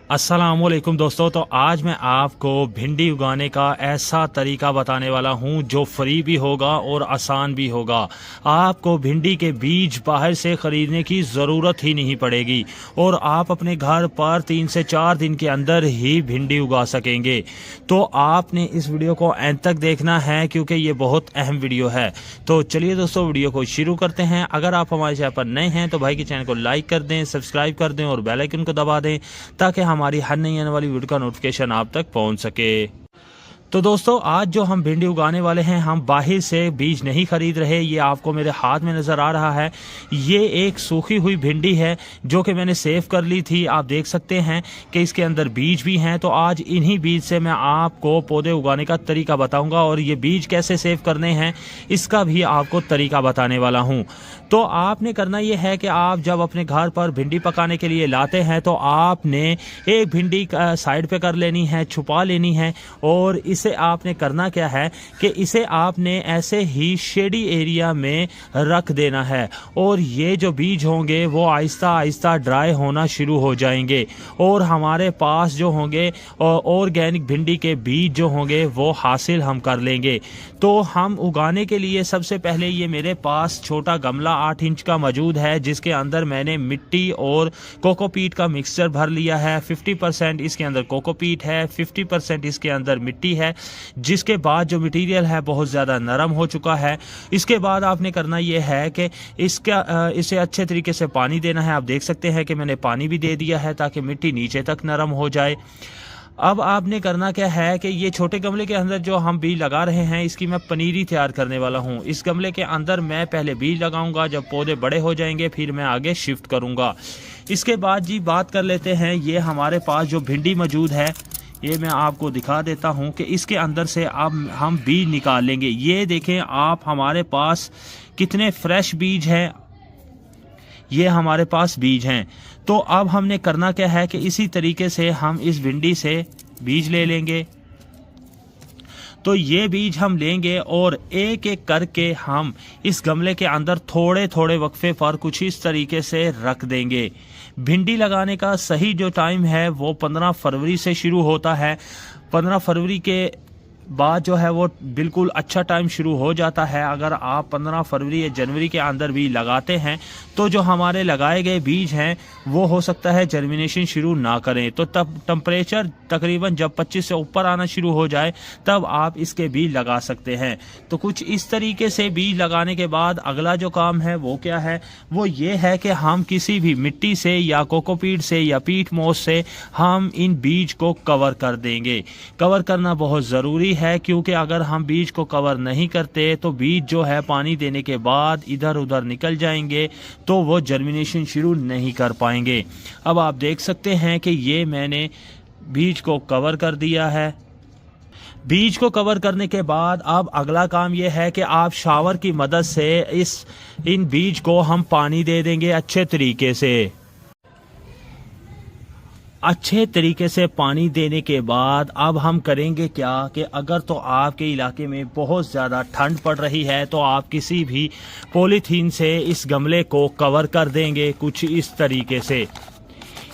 अस्सलामुअलैकुम दोस्तों। तो आज मैं आपको भिंडी उगाने का ऐसा तरीका बताने वाला हूं जो फ्री भी होगा और आसान भी होगा। आपको भिंडी के बीज बाहर से ख़रीदने की ज़रूरत ही नहीं पड़ेगी और आप अपने घर पर 3 से 4 दिन के अंदर ही भिंडी उगा सकेंगे। तो आपने इस वीडियो को अंत तक देखना है क्योंकि ये बहुत अहम वीडियो है। तो चलिए दोस्तों वीडियो को शुरू करते हैं। अगर आप हमारे चैनल पर नए हैं तो भाई के चैनल को लाइक कर दें, सब्सक्राइब कर दें और बेल आइकन को दबा दें ताकि हमारी हर नई आने वाली वीडियो का नोटिफिकेशन आप तक पहुंच सके। तो दोस्तों आज जो हम भिंडी उगाने वाले हैं, हम बाहर से बीज नहीं खरीद रहे। ये आपको मेरे हाथ में नज़र आ रहा है, ये एक सूखी हुई भिंडी है जो कि मैंने सेव कर ली थी। आप देख सकते हैं कि इसके अंदर बीज भी हैं। तो आज इन्हीं बीज से मैं आपको पौधे उगाने का तरीका बताऊंगा और ये बीज कैसे सेव करने हैं इसका भी आपको तरीका बताने वाला हूं। तो आपने करना ये है कि आप जब अपने घर पर भिंडी पकाने के लिए लाते हैं तो आपने एक भिंडी साइड पे कर लेनी है, छुपा लेनी है। और इसे आपने करना क्या है कि इसे आपने ऐसे ही शेडी एरिया में रख देना है और ये जो बीज होंगे वो आहिस्ता आहिस्ता ड्राई होना शुरू हो जाएंगे और हमारे पास जो होंगे ऑर्गेनिक भिंडी के बीज जो होंगे वो हासिल हम कर लेंगे। तो हम उगाने के लिए सबसे पहले ये मेरे पास छोटा गमला 8 इंच का मौजूद है जिसके अंदर मैंने मिट्टी और कोकोपीट का मिक्सचर भर लिया है। 50% इसके अंदर कोकोपीट है, 50% इसके अंदर मिट्टी है। जिसके बाद जो मटेरियल है बहुत ज़्यादा नरम हो चुका है। इसके बाद आपने करना ये है कि इसे अच्छे तरीके से पानी देना है। आप देख सकते हैं कि मैंने पानी भी दे दिया है ताकि मिट्टी नीचे तक नरम हो जाए। अब आपने करना क्या है कि ये छोटे गमले के अंदर जो हम बीज लगा रहे हैं इसकी मैं पनीरी तैयार करने वाला हूँ। इस गमले के अंदर मैं पहले बीज लगाऊंगा, जब पौधे बड़े हो जाएंगे फिर मैं आगे शिफ्ट करूँगा। इसके बाद जी बात कर लेते हैं, ये हमारे पास जो भिंडी मौजूद है ये मैं आपको दिखा देता हूं कि इसके अंदर से अब हम बीज निकाल लेंगे। ये देखें आप, हमारे पास कितने फ्रेश बीज हैं। ये हमारे पास बीज हैं। तो अब हमने करना क्या है कि इसी तरीके से हम इस भिंडी से बीज ले लेंगे। तो ये बीज हम लेंगे और एक एक करके हम इस गमले के अंदर थोड़े थोड़े वक्फे पर कुछ इस तरीके से रख देंगे। भिंडी लगाने का सही जो टाइम है वो 15 फरवरी से शुरू होता है। 15 फरवरी के बाद जो है वो बिल्कुल अच्छा टाइम शुरू हो जाता है। अगर आप 15 फरवरी या जनवरी के अंदर भी लगाते हैं तो जो हमारे लगाए गए बीज हैं वो हो सकता है जर्मिनेशन शुरू ना करें। तो तब टेम्परेचर तकरीबन जब 25 से ऊपर आना शुरू हो जाए तब आप इसके बीज लगा सकते हैं। तो कुछ इस तरीके से बीज लगाने के बाद अगला जो काम है वो क्या है, वो ये है कि हम किसी भी मिट्टी से या कोकोपीट से या पीट मोस से हम इन बीज को कवर कर देंगे। कवर करना बहुत ज़रूरी है क्योंकि अगर हम बीज को कवर नहीं करते तो बीज जो है पानी देने के बाद इधर उधर निकल जाएंगे तो वो जर्मिनेशन शुरू नहीं कर पाएंगे। अब आप देख सकते हैं कि ये मैंने बीज को कवर कर दिया है। बीज को कवर करने के बाद अब अगला काम यह है कि आप शावर की मदद से इन बीज को हम पानी दे देंगे अच्छे तरीके से। अच्छे तरीके से पानी देने के बाद अब हम करेंगे क्या कि अगर तो आपके इलाके में बहुत ज़्यादा ठंड पड़ रही है तो आप किसी भी पॉलीथीन से इस गमले को कवर कर देंगे कुछ इस तरीके से।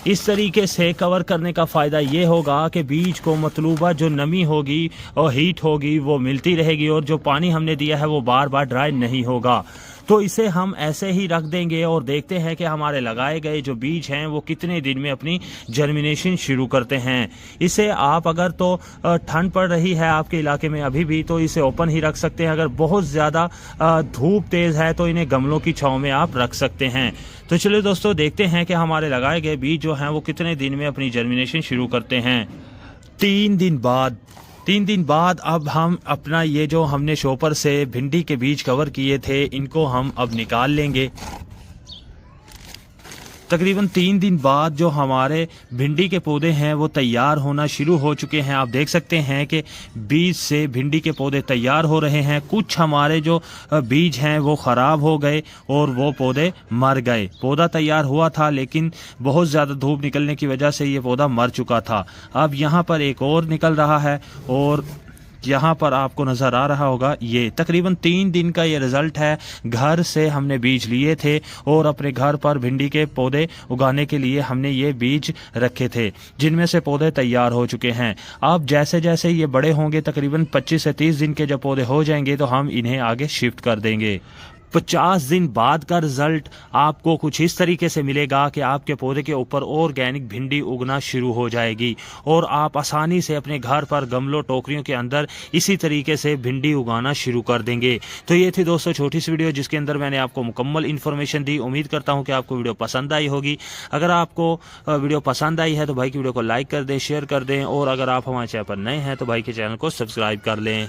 इस तरीके से कवर करने का फ़ायदा ये होगा कि बीज को मतलूबा जो नमी होगी और हीट होगी वो मिलती रहेगी और जो पानी हमने दिया है वो बार बार ड्राई नहीं होगा। तो इसे हम ऐसे ही रख देंगे और देखते हैं कि हमारे लगाए गए जो बीज हैं वो कितने दिन में अपनी जर्मिनेशन शुरू करते हैं। इसे आप अगर तो ठंड पड़ रही है आपके इलाके में अभी भी तो इसे ओपन ही रख सकते हैं। अगर बहुत ज़्यादा धूप तेज़ है तो इन्हें गमलों की छांव में आप रख सकते हैं। तो चलिए दोस्तों देखते हैं कि हमारे लगाए गए बीज जो हैं वो कितने दिन में अपनी जर्मिनेशन शुरू करते हैं। 3 दिन बाद अब हम अपना ये जो हमने शॉपर से भिंडी के बीज कवर किए थे इनको हम अब निकाल लेंगे। तकरीबन 3 दिन बाद जो हमारे भिंडी के पौधे हैं वो तैयार होना शुरू हो चुके हैं। आप देख सकते हैं कि बीज से भिंडी के पौधे तैयार हो रहे हैं। कुछ हमारे जो बीज हैं वो ख़राब हो गए और वो पौधे मर गए। पौधा तैयार हुआ था लेकिन बहुत ज़्यादा धूप निकलने की वजह से ये पौधा मर चुका था। अब यहाँ पर एक और निकल रहा है और यहाँ पर आपको नज़र आ रहा होगा, ये तकरीबन 3 दिन का ये रिज़ल्ट है। घर से हमने बीज लिए थे और अपने घर पर भिंडी के पौधे उगाने के लिए हमने ये बीज रखे थे, जिनमें से पौधे तैयार हो चुके हैं। अब जैसे जैसे ये बड़े होंगे, तकरीबन 25 से 30 दिन के जब पौधे हो जाएंगे तो हम इन्हें आगे शिफ्ट कर देंगे। 50 दिन बाद का रिजल्ट आपको कुछ इस तरीके से मिलेगा कि आपके पौधे के ऊपर ऑर्गेनिक भिंडी उगना शुरू हो जाएगी और आप आसानी से अपने घर पर गमलों टोकरियों के अंदर इसी तरीके से भिंडी उगाना शुरू कर देंगे। तो ये थी दोस्तों छोटी सी वीडियो, जिसके अंदर मैंने आपको मुकम्मल इन्फॉर्मेशन दी। उम्मीद करता हूँ कि आपको वीडियो पसंद आई होगी। अगर आपको वीडियो पसंद आई है तो भाई की वीडियो को लाइक कर दें, शेयर कर दें, और अगर आप हमारे चैनल पर नए हैं तो भाई के चैनल को सब्सक्राइब कर लें।